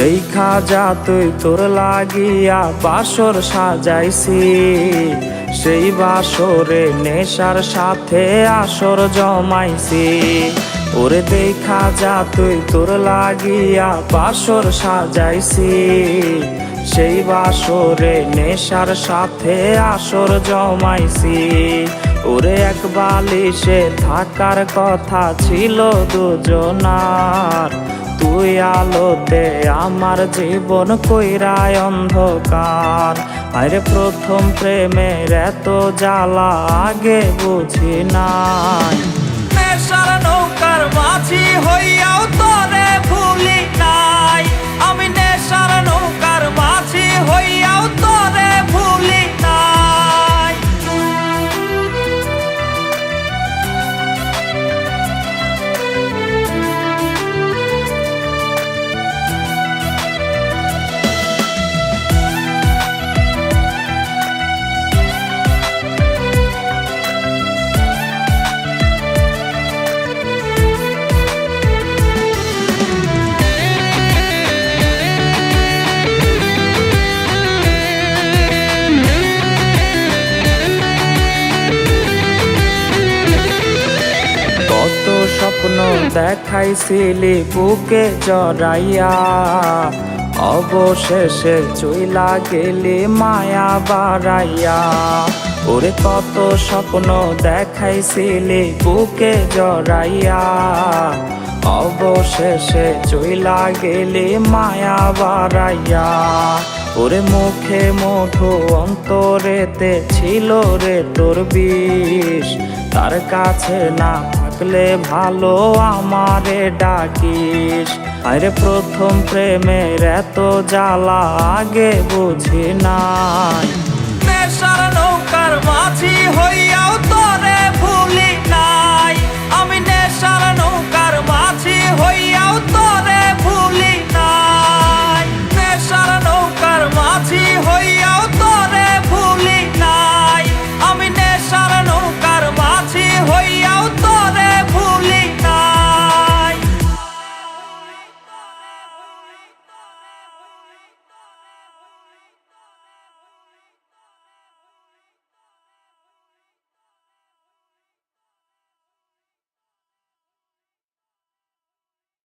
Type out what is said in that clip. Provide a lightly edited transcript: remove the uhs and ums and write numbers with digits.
দেখা যা তুই তোর লাগিয়া বাসর সাজাইছি, সেই বাসরে নেশার সাথে আসর জমাইছি। ওরে দেখা যা তুই তোর লাগিয়া বাসর সাজাইছি, সেই বাসরে নেশার সাথে আসর জমাইছি। ওরে এক বালিশে থাকার কথা ছিল দুজনার, তুই আলোতে আমার জীবন কইরায় অন্ধকার। আরে প্রথম প্রেমের এত জ্বালা আগে বুঝি নাই, নেশার নৌকার মাঝি হইয়াও তোরে ভুলি নাই, আমি নেশার নৌকার মাঝি হইয়াও তোরে ভুলি নাই। কত স্বপ্ন দেখাইছিলি বুকে জড়াইয়া, অবশেষে চইলা গেলি মায়া বাড়াইয়া। ওরে কত স্বপ্ন দেখাইছিলি বুকে জড়াইয়া, অবশেষে চইলা গেলি মায়া বাড়াইয়া। ওরে মুখে মধু অন্তরেতে ছিল রে তোর বিষ, তার কাছে না থাকলে ভালো আমারে ডাকিস। আরে প্রথম প্রেমের এত জ্বালা আগে বুঝি নাই, নেশার নৌকার মাঝি হইয়াও